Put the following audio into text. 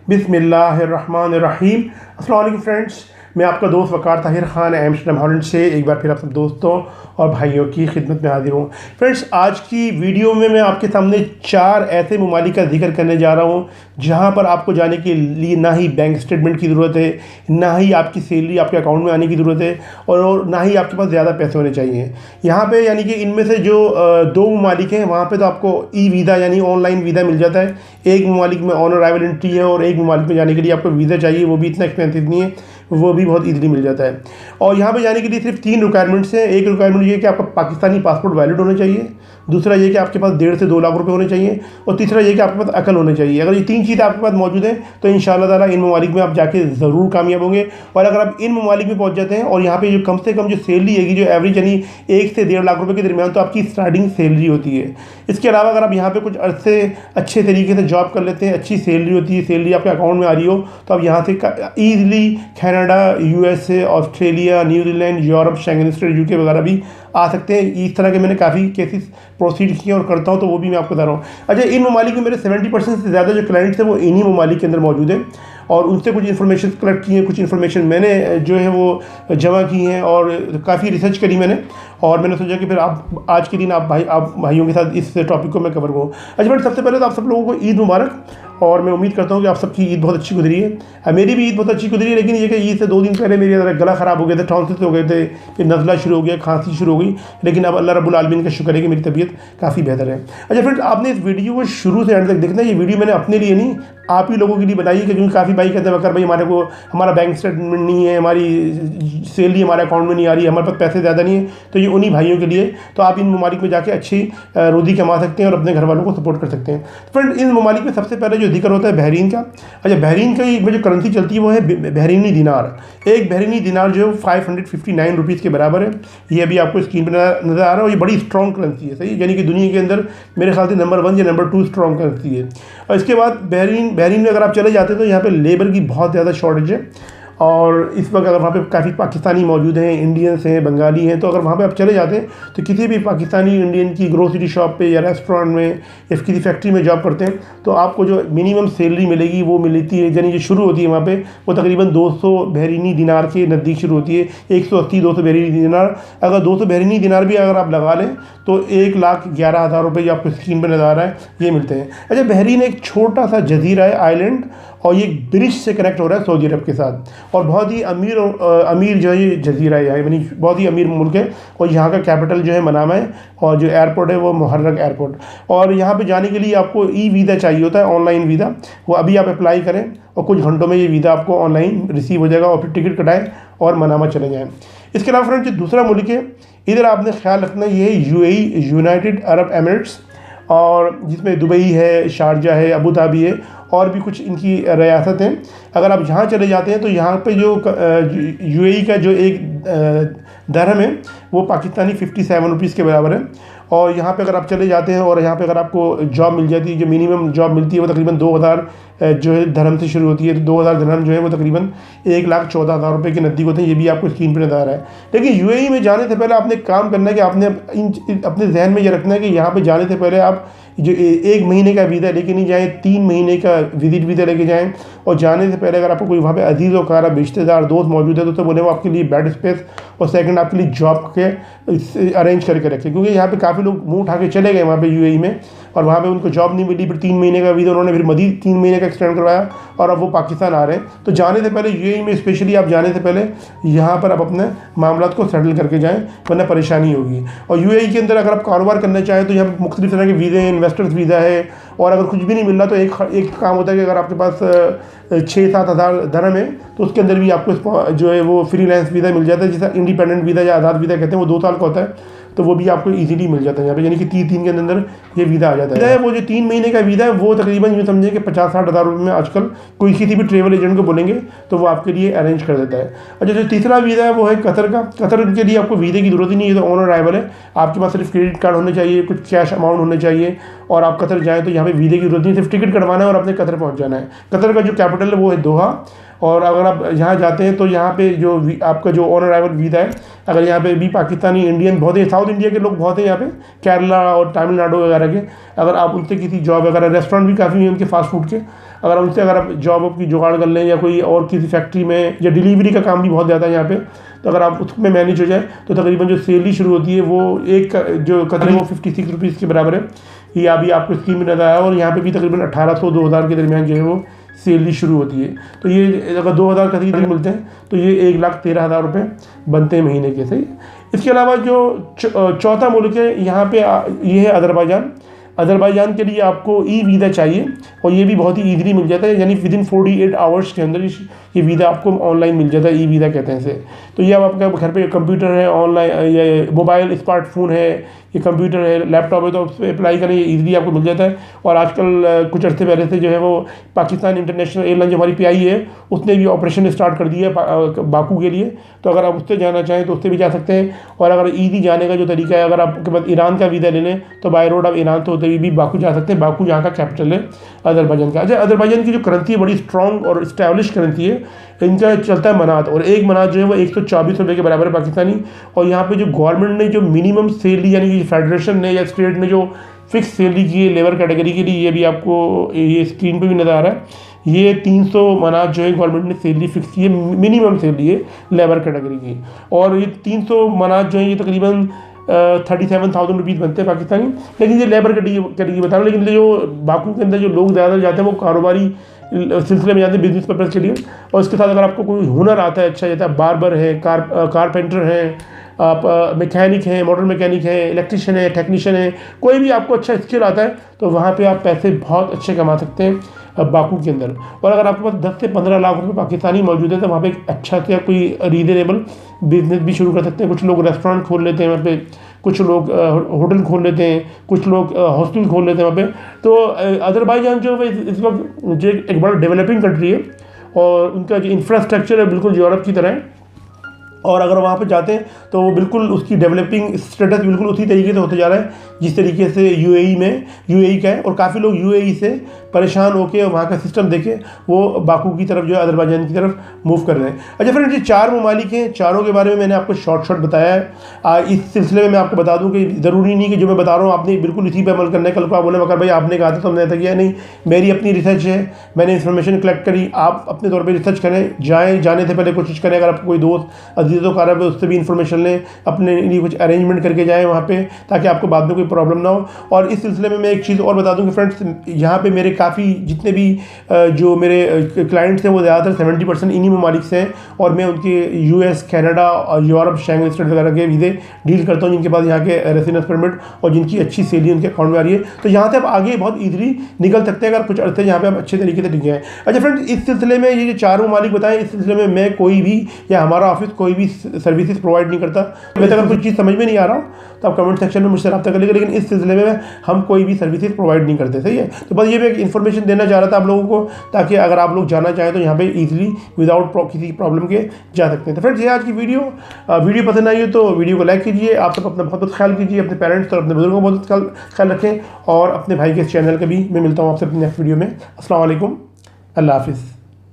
बिस्मिल्लाहिर्रहमानिर्रहीम। अस्सलाम वालेकुम फ्रेंड्स, मैं आपका दोस्त वकार ताहिर ख़ान एम्स्टर्डम हॉलैंड से एक बार फिर आप सब दोस्तों और भाइयों की खिदमत में हाजिर हूँ। फ्रेंड्स, आज की वीडियो में मैं आपके सामने 4 ऐसे ममालिक का जिक्र करने जा रहा हूँ जहाँ पर आपको जाने के लिए ना ही बैंक स्टेटमेंट की ज़रूरत है, ना ही आपकी सैलरी आपके अकाउंट में आने की ज़रूरत है और ना ही आपके पास ज़्यादा पैसे होने चाहिए। यहाँ पे यानी कि इनमें से जो 2 ममालिक हैं वहाँ पे तो आपको ई वीज़ा यानी ऑनलाइन वीज़ा मिल जाता है। एक ममालिक में ऑन अराइवल एंट्री है और एक ममालिक में जाने के लिए आपको वीज़ा चाहिए, वो भी इतना एक्सपेंसिव नहीं है, वो भी बहुत इजीली मिल जाता है। और यहाँ पे जाने के लिए सिर्फ 3 रिक्वायरमेंट्स हैं। एक रिक्वायरमेंट ये है कि आपका पाकिस्तानी पासपोर्ट वैलिड होना चाहिए, दूसरा ये कि आपके पास 1.5 से 2 लाख रुपए होने चाहिए और तीसरा ये कि आपके पास अकल होने चाहिए। अगर ये 3 चीज़ें आपके पास मौजूद हैं तो इंशाअल्लाह ताला इन ममालिक में आप जाके ज़रूर कामयाब होंगे। और अगर आप इन ममालिक में पहुँच जाते हैं और यहाँ पे जो कम से कम जो सैलरी है जो एवरेज यानी 1 से 1.5 लाख रुपये के दरमियान तो आपकी स्टार्टिंग सैलरी होती है। इसके अलावा अगर आप यहाँ पे कुछ अरसे अच्छे तरीके से जॉब कर लेते हैं, अच्छी सैलरी होती है, सैलरी आपके अकाउंट में आ रही हो, तो आप यहाँ से easily Canada, USA, Australia, New Zealand, Europe, Schengen state, UK वगैरह भी आ सकते हैं। इस तरह के मैंने काफ़ी केसेस प्रोसीड किए और करता हूँ, तो वो भी मैं आपको बता रहा हूँ। अच्छा, इन ममालिक में मेरे 70% से ज़्यादा जो क्लाइंट्स हैं वो इन्हीं ममालिक के अंदर मौजूद हैं और उनसे कुछ इन्फॉर्मेशन कलेक्ट की है, कुछ इन्फॉर्मेशन मैंने जो है वो जमा की हैं और काफ़ी रिसर्च करी मैंने, और मैंने सोचा कि फिर आप आज के दिन आप भाइयों के साथ इस टॉपिक को मैं कवर करूँ। अच्छा फ्रेंड, सबसे पहले तो आप सब लोगों को ईद मुबारक, और मैं उम्मीद करता हूँ कि आप सबकी ईद बहुत अच्छी गुजरी है। मेरी भी ईद बहुत अच्छी गुजरी है, लेकिन ये कि ईद से 2 दिन पहले मेरे गला ख़राब हो गया था, टॉन्सिल्स हो गए थे, फिर नज़ला शुरू हो गया, खांसी शुरू हो गई, लेकिन अब अल्लाह रब्बुल आलमीन का शुक्र है कि मेरी तबीयत काफ़ी बेहतर है। अच्छा फ्रेंड्स, आपने इस वीडियो को शुरू से एंड तक देखना है। ये वीडियो मैंने अपने लिए नहीं, आप ही लोगों के लिए बनाई है, क्योंकि काफ़ी भाई कहते हैं वकर भाई हमारा बैंक स्टेटमेंट नहीं है, हमारी सैलरी हमारे अकाउंट में नहीं आ रही है, हमारे पास पैसे ज़्यादा नहीं है, तो ये उन्हीं भाइयों के लिए। तो आप इन ममालिक में जाके अच्छी रोज़ी कमा सकते हैं और अपने घर वालों को सपोर्ट कर सकते हैं। फ्रेंड, इन ममालिक में सबसे पहले जो जिक्र होता है बहरीन का। अच्छा, बहरीन का जो करेंसी चलती है वो है बहरीनी दिनार। एक बहरीनी दिनार जो है 559 रुपीज़ के बराबर है। ये अभी आपको स्क्रीन पर नज़र आ रहा है और ये बड़ी स्ट्रॉन्ग करेंसी है, सही, यानी कि दुनिया के अंदर मेरे ख्याल से नंबर 1 या नंबर 2 स्ट्रॉन्ग करेंसी है। और इसके बाद बहरीन में अगर आप चले जाते हैं तो यहाँ पे लेबर की बहुत ज़्यादा शॉर्टेज है और इस वक्त अगर वहाँ पे काफ़ी पाकिस्तानी मौजूद हैं, इंडियंस हैं, बंगाली हैं, तो अगर वहाँ पे आप चले जाते हैं तो किसी भी पाकिस्तानी इंडियन की ग्रोसरी शॉप पे या रेस्टोरेंट में या किसी फैक्ट्री में जॉब करते हैं तो आपको जो मिनिमम सैलरी मिलेगी वो मिलती है, यानी जो शुरू होती है वहाँ पे वो तकरीबन 200 बहरीनी दिनार के नज़दीक शुरू होती है। 180-200 बहरीनी दिनार, अगर 200 बहरीनी दिनार भी अगर आप लगा लें तो 1,11,000 रुपये जो आपको स्क्रीन पर नज़र आ रहा है ये मिलते हैं। अच्छा, बहरीन एक छोटा सा जजीरा है, आइलैंड, और ये ब्रिज से कनेक्ट हो रहा है सऊदी अरब के साथ, और बहुत ही अमीर जो है ये जजीरा है, यानी बहुत ही अमीर मुल्क है। और यहाँ का कैपिटल जो है मनामा है और जो एयरपोर्ट है वो मुहर्रक एयरपोर्ट। और यहाँ पे जाने के लिए आपको ई वीज़ा चाहिए होता है, ऑनलाइन वीज़ा, वो अभी आप अप्लाई करें और कुछ घंटों में ये वीज़ा आपको ऑनलाइन रिसीव हो जाएगा और फिर टिकट कटाएँ और मनामा चले जाएँ। इसके अलावा फ्रेंड, जो दूसरा मुल्क है इधर आपने ख्याल रखना, ये है UAE, यूनाइटेड अरब एमिरेट्स, और जिसमें दुबई है, शारजा है, अबू धाबी है और भी कुछ इनकी रियासत हैं। अगर आप यहाँ चले जाते हैं तो यहाँ पे जो UAE का जो एक दरहम है वो पाकिस्तानी 57 रुपीज़ के बराबर है। और यहाँ पे अगर आप चले जाते हैं और यहाँ पे अगर आपको जॉब मिल जाती है, जो मिनिमम जॉब मिलती है वो तकरीबन 2000 जो है धर्म से शुरू होती है, तो 2000 धर्म जो है वो तकरीबन 1,14,000 रुपये के नज़दीक होते हैं। ये भी आपको स्क्रीन पर नज़र आ रहा है। लेकिन UAE में जाने से पहले आपने काम करना है कि आपने अपने जहन में ये रखना है कि यहाँ पर जाने से पहले आप जो 1 महीने का वीज़ा लेके नहीं जाएँ, 3 महीने का विजिट वीज़ा लेके जाएँ। और जाने से पहले अगर आपको कोई वहाँ पे अजीज़ व क़रीब रिश्तेदार दोस्त मौजूद है तो बोले वो आपके लिए बेड स्पेस और सेकंड आपके लिए जॉब के अरेंज करके रखें, क्योंकि यहाँ पे काफ़ी लोग मुंह उठा के चले गए वहाँ पे UAE में और वहाँ पे उनको जॉब नहीं मिली, फिर 3 महीने का वीज़ा उन्होंने फिर मज़ीद 3 महीने का एक्सटेंड करवाया और अब वो पाकिस्तान आ रहे हैं। तो जाने से पहले UAE में स्पेशली आप जाने से पहले यहाँ पर आप अपने मामलात को सेटल करके जाएँ, वरना परेशानी होगी। और UAE के अंदर अगर आप कारोबार करना चाहें तो यहाँ पर मुख्तलिफ तरह के वीज़े हैं, इन्वेस्टर्स वीज़ा है, और अगर कुछ भी नहीं मिल रहा तो एक काम होता है कि अगर आपके पास 6-7 हज़ार धर्म है तो उसके अंदर भी आपको जो है वो फ्रीलांस वीज़ा मिल जाता है, जिसका इंडिपेंडेंट वीज़ा या आज़ाद वीज़ा कहते हैं, वो 2 साल का होता है, तो वो भी आपको इजीली मिल जाता है यहाँ पे, यानी कि 30 दिन के अंदर ये वीज़ा आ जाता है। वो जो 3 महीने का वीज़ा है वो तकरीबन यूँ समझें कि 50-60 हज़ार रुपये में आजकल कोई किसी भी ट्रेवल एजेंट को बोलेंगे तो वो आपके लिए अरेंज कर देता है। अच्छा, जो तीसरा वीज़ा है वो है कतर का। कतर के लिए आपको वीज़े की ज़रूरत ही नहीं है, तो ऑन अराइवल है, आपके पास सिर्फ क्रेडिट कार्ड होने चाहिए, कुछ कैश अमाउंट होने चाहिए और आप कतर जाएँ तो यहाँ पर वीज़े की ज़रूरत नहीं, सिर्फ टिकट कटवाना है और अपने कतर पहुँच जाना है। कतर का जो कैपिटल है वो है दोहा और अगर आप यहाँ जाते हैं तो यहाँ पे जो आपका जो ऑन अराइवल वीज़ा है, अगर यहाँ पे भी पाकिस्तानी इंडियन बहुत है, साउथ इंडिया के लोग बहुत हैं यहाँ पे, केरला और तमिलनाडु वगैरह के, अगर आप उनसे किसी जॉब वगैरह, रेस्टोरेंट भी काफ़ी हैं उनके फास्ट फूड के, अगर उनसे अगर आप जॉब की जुगाड़ कर लें या कोई और किसी फैक्ट्री में, या डिलीवरी का काम भी बहुत ज़्यादा है यहाँ पे, तो अगर आप उसमें मैनेज हो जाए तो तकरीबन जो सैलरी शुरू होती है वो एक जो कदर वो 56 रुपीज़ के बराबर है। ये अभी आपको स्कीम में नजर आया, और यहाँ पे भी तकरीबन 1800-2000 के दरमियान जो है वो सैलरी शुरू होती है। तो ये अगर 2000 का दिन मिलते हैं तो ये 1,13,000 रुपये बनते हैं महीने के। सही। इसके अलावा जो चौथा मुल्क है यहाँ पे ये है अज़रबैजान। अज़रबैजान के लिए आपको ई वीज़ा चाहिए, और ये भी बहुत ही ईजीली मिल जाता है, यानी विदिन 48 आवर्स के अंदर ये वीज़ा आपको ऑनलाइन मिल जाता है। ई वीज़ा कहते हैं इसे। तो ये अब आपका घर पे कंप्यूटर है, ऑनलाइन या मोबाइल स्मार्टफोन है, ये कंप्यूटर है, लैपटॉप है, तो उस पर अप्लाई करें, ये ईजिली आपको मिल जाता है। और आजकल कुछ अर्से पहले से जो है वो पाकिस्तान इंटरनेशनल एयरलाइन जो हमारी PI है उसने भी ऑपरेशन स्टार्ट कर दिया है बाकू के लिए, तो अगर आप उससे जाना चाहें तो उससे भी जा सकते हैं। और अगर ईजी जाने का जो तरीका है, अगर आपके पास ईरान का वीज़ा ले लें तो बाय रोड आप ईरान तो होते हुए भी बाकू जा सकते हैं। बाकू यहाँ का कैपिटल है अज़रबैजान का। अच्छा, अज़रबैजान की जो करेंसी है बड़ी स्ट्रॉन्ग और इस्टेब्लिश करेंसी है। इनका चलता है मनात, और एक मनात जो है वो 124 रुपये के बराबर है पाकिस्तानी। और यहाँ पे जो गवर्नमेंट ने जो मिनिमम सैलरी, यानी कि फेडरेशन ने या स्टेट ने जो फिक्स सैलरी की है लेबर कैटेगरी के लिए, ये भी आपको ये स्क्रीन पे भी नज़र आ रहा है। ये 300 मनात जो है गवर्नमेंट ने सैलरी फिक्स की है, मिनिमम सैलरी है लेबर कैटेगरी की। और ये 300 मनात जो है ये तकरीबन 37,000 रुपीज़ बनते हैं पाकिस्तानी। लेकिन ये लेबर कैटेगरी बता रहा हूँ। लेकिन जो बाकू के अंदर जो लोग ज़्यादा जाते हैं वो कारोबारी सिलसिले में जाते हैं, बिजनेस पर्पज़ के लिए। और इसके साथ अगर आपको कोई हुनर आता है अच्छा, जैसे आप बार्बर है, कारपेंटर हैं, आप मैकेनिक हैं, मोटर मैकेनिक हैं, इलेक्ट्रिशियन है, टेक्नीशियन है, कोई भी आपको अच्छा स्किल आता है तो वहाँ पे आप पैसे बहुत अच्छे कमा सकते हैं बाकू के अंदर। और अगर आपके पास 10 से 15 लाख रुपए पाकिस्तानी मौजूद है तो वहाँ पे एक अच्छा सा कोई रीजनेबल बिजनेस भी शुरू कर सकते हैं। कुछ लोग रेस्टोरेंट खोल लेते हैं वहाँ पे, कुछ लोग होटल खोल लेते हैं, कुछ लोग हॉस्टल खोल लेते हैं वहाँ पे। तो अज़रबैजान जो है इस वक्त जो एक बड़ा डेवलपिंग कंट्री है, और उनका जो इंफ्रास्ट्रक्चर है बिल्कुल यूरोप की तरह है। और अगर वहाँ पे जाते हैं तो वो बिल्कुल उसकी डेवलपिंग स्टेटस बिल्कुल उसी तरीके से होते जा रहा है जिस तरीके से UAE का है। और काफ़ी लोग UAE से परेशान होकर वहाँ का सिस्टम देखे वो बाकू की तरफ जो है अज़रबैजान की तरफ मूव कर रहे हैं। अच्छा फ्रेंड्स, ये 4 ममालिक हैं, चारों के बारे में मैंने आपको शॉर्ट बताया है। इस सिलसिले में मैं आपको बता दूँ कि ज़रूरी नहीं कि जो मैं बता रहा हूँ आपने बिल्कुल इसी पर अमल करना है। कल को आप बोले मगर भाई आपने कहा था तो हमने ऐसा किया नहीं। मेरी अपनी रिसर्च है, मैंने इन्फॉर्मेशन कलेक्ट करी, आप अपने तौर पर रिसर्च करें, जाने से पहले कोशिश करें। अगर आपको कोई दोस्त अजीज़ों कार है उससे भी इन्फॉर्मेशन लें, अपने लिए कुछ अरेंजमेंट करके जाएँ वहाँ पे, ताकि आपको बाद में कोई प्रॉब्लम ना हो। और इस सिलसिले में मैं एक चीज़ और बता दूँ कि फ्रेंड्स, यहाँ पे मेरे काफ़ी जितने भी जो मेरे क्लाइंट्स हैं वो ज़्यादातर 70% इन्हीं ममालिक से हैं। और मैं उनके US, कनाडा और यूरोप, शेंगन स्टेट वगैरह के वीज़े डील करता हूँ, जिनके पास यहाँ के रेसिडेंस परमिट और जिनकी अच्छी सैलरी उनके अकाउंट में आ रही है। तो यहाँ से आप आगे बहुत ईजिली निकल सकते हैं अगर कुछ अर्थे यहाँ पे आप अच्छे तरीके से टिके हैं। अच्छा फ्रेंड्स, इस सिलसिले में ये जो 4 ममालिक बताएं, इस सिलसिले में मैं कोई भी या हमारा ऑफिस कोई भी सर्विसेज प्रोवाइड नहीं करता। मैं तो अगर कुछ चीज़ समझ में नहीं आ रहा हूँ तो आप कमेंट सेक्शन में मुझसे रब्ता कर लीजिए, लेकिन इस सिलसिले में हम कोई भी सर्विसेज प्रोवाइड नहीं करते। सही है। तो बस ये मैं एक इन्फॉर्मेशन देना चाह रहा था आप लोगों को, ताकि अगर आप लोग जाना चाहें तो यहाँ पे इजीली विदाउट किसी प्रॉब्लम के जा सकते हैं। तो फ्रेंड्स, ये आज की वीडियो पसंद आई हो तो वीडियो को लाइक कीजिए। आप सब अपना बहुत ख्याल कीजिए, अपने पेरेंट्स और अपने बुजुर्गों का बहुत ख्याल रखें, और अपने भाई के इस चैनल का भी मैं मिलता हूँ आपसे अपनी नेक्स्ट वीडियो में। अस्सलाम वालेकुम, अल्लाह हाफिज़।